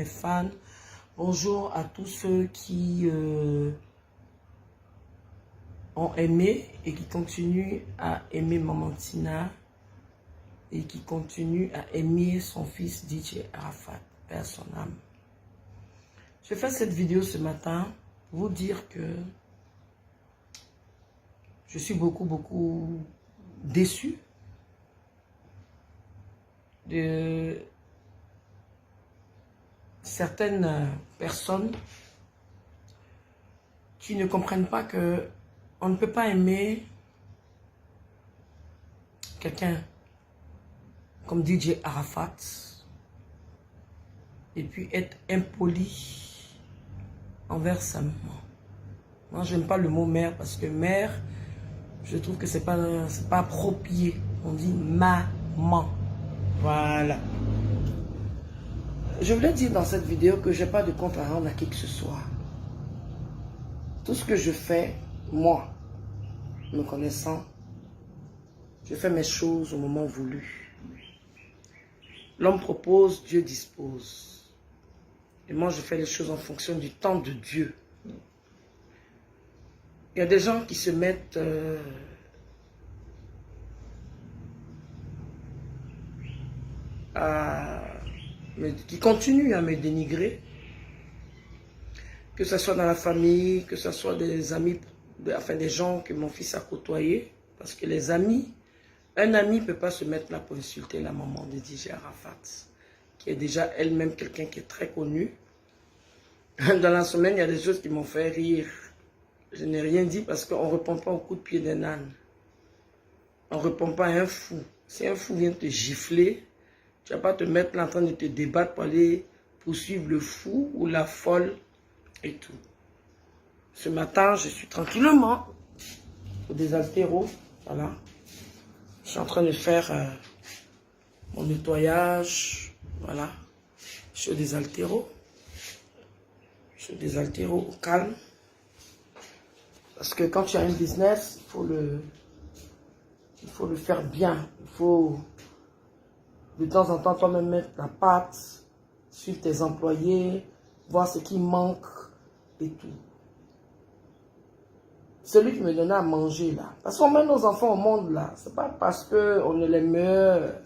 mes fans. Bonjour à tous ceux qui ont aimé et qui continuent à aimer Maman Tina et qui continuent à aimer son fils DJ Arafat, père son âme. Je fais cette vidéo ce matin pour vous dire que je suis beaucoup déçu de certaines personnes qui ne comprennent pas que on ne peut pas aimer quelqu'un comme DJ Arafat et puis être impoli envers sa maman. Moi, j'aime pas le mot mère parce que mère, je trouve que c'est pas approprié. On dit maman. Voilà. Je voulais dire dans cette vidéo que je n'ai pas de compte à rendre à qui que ce soit. Tout ce que je fais, moi, me connaissant, je fais mes choses au moment voulu. L'homme propose, Dieu dispose. Et moi, je fais les choses en fonction du temps de Dieu. Il y a des gens qui se mettent qui continuent à me dénigrer, que ce soit dans la famille, que ce soit des amis, enfin des gens que mon fils a côtoyés, parce que les amis, un ami ne peut pas se mettre là pour insulter la maman de DJ Arafat, qui est déjà elle-même quelqu'un qui est très connu. Dans la semaine, il y a des choses qui m'ont fait rire. Je n'ai rien dit parce qu'on ne répond pas au coup de pied d'un âne. On ne répond pas à un fou. Si un fou vient te gifler, tu ne vas pas te mettre là en train de te débattre pour aller poursuivre le fou ou la folle et tout. Ce matin, je suis tranquillement au désaltéro. Voilà. Je suis en train de faire mon nettoyage. Voilà. Je suis au désaltéro. Je suis au désaltéro au calme. Parce que quand tu as un business, il faut le faire bien. Il faut de temps en temps toi-même mettre la patte, suivre tes employés, voir ce qui manque et tout. Celui qui me donnait à manger là, parce qu'on met nos enfants au monde là, c'est pas parce qu'on est les meilleurs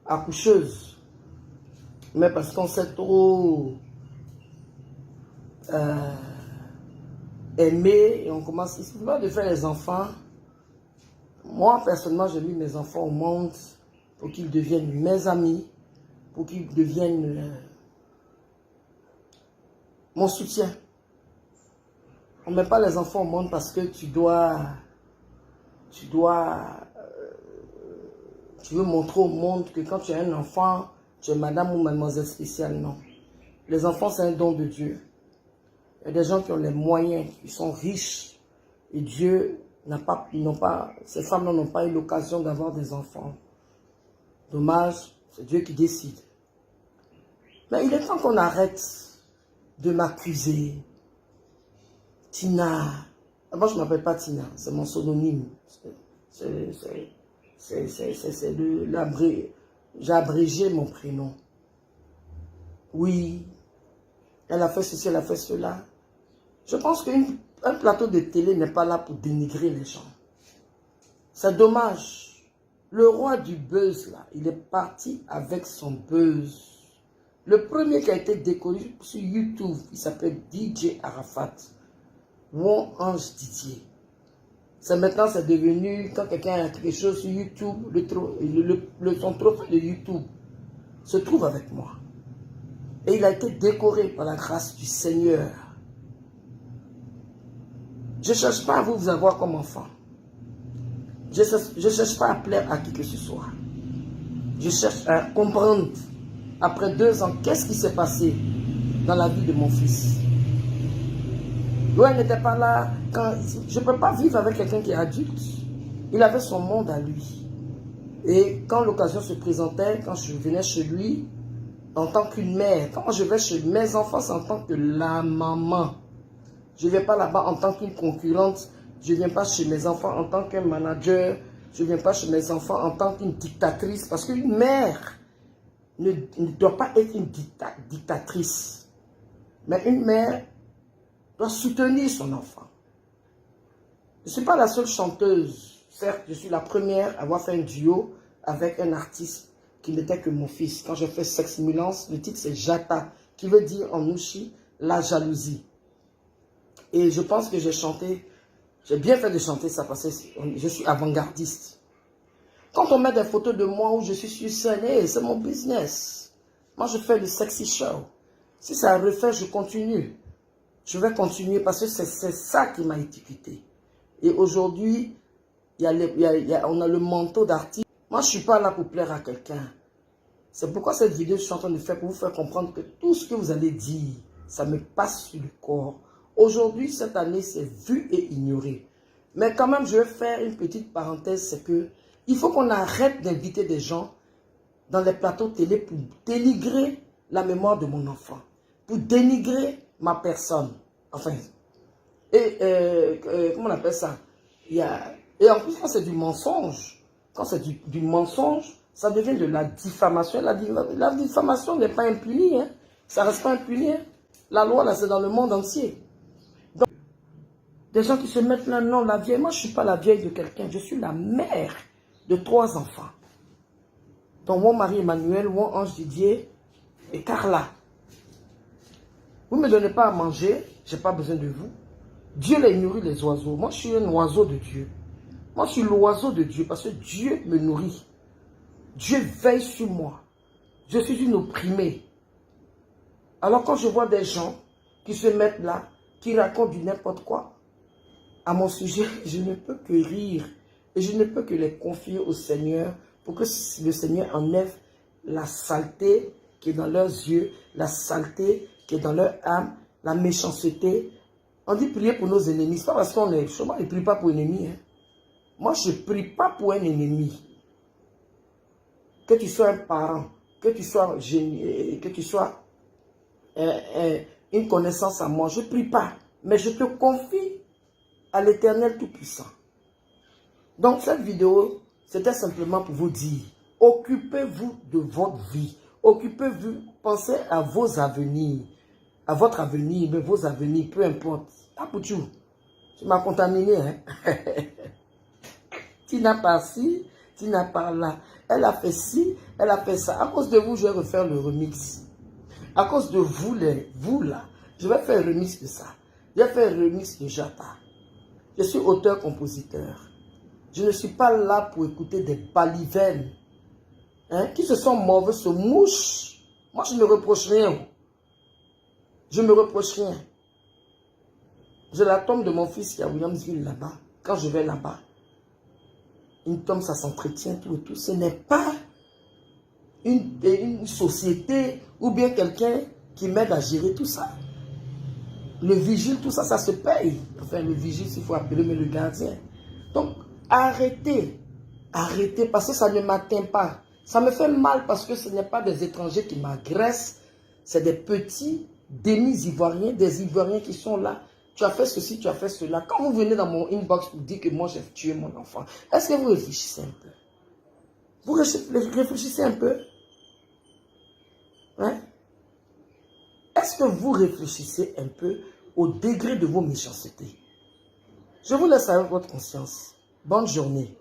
accoucheuses, mais parce qu'on sait trop aimer et on commence, il suffit pas de faire les enfants. Moi personnellement, j'ai mis mes enfants au monde pour qu'ils deviennent mes amis, pour qu'ils deviennent mon soutien. On ne met pas les enfants au monde parce que tu veux montrer au monde que quand tu as un enfant, tu es madame ou mademoiselle spéciale. Non. Les enfants, c'est un don de Dieu. Il y a des gens qui ont les moyens, qui sont riches. Et Dieu ces femmes n'ont pas eu l'occasion d'avoir des enfants. Dommage, c'est Dieu qui décide. Mais il est temps qu'on arrête de m'accuser. Tina. Moi, je ne m'appelle pas Tina, c'est mon pseudonyme. J'ai abrégé mon prénom. Oui, elle a fait ceci, elle a fait cela. Je pense qu'un plateau de télé n'est pas là pour dénigrer les gens. C'est dommage. Le roi du buzz, là, il est parti avec son buzz. Le premier qui a été décollé sur YouTube, il s'appelle DJ Arafat. Mon ange Didier. Maintenant, c'est devenu, quand quelqu'un a quelque chose sur YouTube, son trophée de YouTube se trouve avec moi. Et il a été décoré par la grâce du Seigneur. Je ne cherche pas à vous avoir comme enfant. Je ne cherche pas à plaire à qui que ce soit. Je cherche à comprendre, après 2 ans, qu'est-ce qui s'est passé dans la vie de mon fils. Lui, il n'était pas là. Je ne peux pas vivre avec quelqu'un qui est adulte. Il avait son monde à lui. Et quand l'occasion se présentait, quand je venais chez lui, en tant qu'une mère, quand je vais chez mes enfants, c'est en tant que la maman. Je ne viens pas là-bas en tant qu'une concurrente. Je ne viens pas chez mes enfants en tant qu'un manager. Je ne viens pas chez mes enfants en tant qu'une dictatrice. Parce qu'une mère, ne doit pas être une dictatrice. Mais une mère doit soutenir son enfant. Je ne suis pas la seule chanteuse. Certes, je suis la première à avoir fait un duo avec un artiste qui n'était que mon fils. Quand je fais Seximulance, le titre c'est Jata, qui veut dire en Nushi, la jalousie. Et je pense que j'ai chanté, j'ai bien fait de chanter ça parce que je suis avant-gardiste. Quand on met des photos de moi où je suis sur scène, hey, c'est mon business. Moi, je fais le sexy show. Si ça refait, je continue. Je vais continuer parce que c'est ça qui m'a étiqueté. Et aujourd'hui, on a le manteau d'artiste. Moi, je ne suis pas là pour plaire à quelqu'un. C'est pourquoi cette vidéo, je suis en train de faire pour vous faire comprendre que tout ce que vous allez dire, ça me passe sur le corps. Aujourd'hui, cette année, c'est vu et ignoré. Mais quand même, je vais faire une petite parenthèse, c'est que il faut qu'on arrête d'inviter des gens dans les plateaux télé pour dénigrer la mémoire de mon enfant, pour dénigrer ma personne. Enfin, et comment on appelle ça? Et en plus, quand c'est du mensonge, quand c'est du mensonge, ça devient de la diffamation. La diffamation n'est pas impunie, hein? Ça reste pas impuni. Hein? La loi, là, c'est dans le monde entier. Donc, des gens qui se mettent là, non, la vieille, moi, je ne suis pas la vieille de quelqu'un, je suis la mère de 3 enfants. Donc, mon mari Emmanuel, mon ange Didier et Carla. Vous ne me donnez pas à manger, je n'ai pas besoin de vous. Dieu les nourrit les oiseaux. Moi, je suis un oiseau de Dieu. Moi, je suis l'oiseau de Dieu parce que Dieu me nourrit. Dieu veille sur moi. Je suis une opprimée. Alors, quand je vois des gens qui se mettent là, qui racontent du n'importe quoi, à mon sujet, je ne peux que rire. Et je ne peux que les confier au Seigneur pour que le Seigneur enlève la saleté qui est dans leurs yeux, la saleté qui est dans leur âme, la méchanceté. On dit prier pour nos ennemis. Ce n'est pas parce qu'on est chômage, on ne prie pas pour ennemis. Hein. Moi, je ne prie pas pour un ennemi. Que tu sois un parent, que tu sois une connaissance à moi, je ne prie pas. Mais je te confie à l'Éternel Tout-Puissant. Donc, cette vidéo, c'était simplement pour vous dire, occupez-vous de votre vie. Occupez-vous, pensez à vos avenirs. À votre avenir, mais vos avenirs, peu importe. Ah, Pouchou, tu m'as contaminé, hein? Tu n'as pas ci, tu n'as pas là. Elle a fait ci, elle a fait ça. À cause de vous, je vais refaire le remix. À cause de vous, vous là, je vais faire un remix de ça. Je vais faire un remix de Jata. Je suis auteur-compositeur. Je ne suis pas là pour écouter des balivernes hein, qui se sont mauvais, se mouchent. Moi, je ne reproche rien. Je ne me reproche rien. J'ai la tombe de mon fils qui est à Williamsville là-bas. Quand je vais là-bas, une tombe, ça s'entretient, tout et tout. Ce n'est pas une société ou bien quelqu'un qui m'aide à gérer tout ça. Le vigile, tout ça, ça se paye. Enfin, le vigile, s'il faut appeler, mais le gardien. Donc, arrêtez. Arrêtez parce que ça ne m'atteint pas. Ça me fait mal parce que ce n'est pas des étrangers qui m'agressent. C'est des petits demi-ivoiriens, des ivoiriens qui sont là. Tu as fait ceci, tu as fait cela. Quand vous venez dans mon inbox pour dire que moi j'ai tué mon enfant, est-ce que vous réfléchissez un peu? Vous réfléchissez un peu? Hein? Est-ce que vous réfléchissez un peu au degré de vos méchancetés? Je vous laisse avec votre conscience. Bonne journée.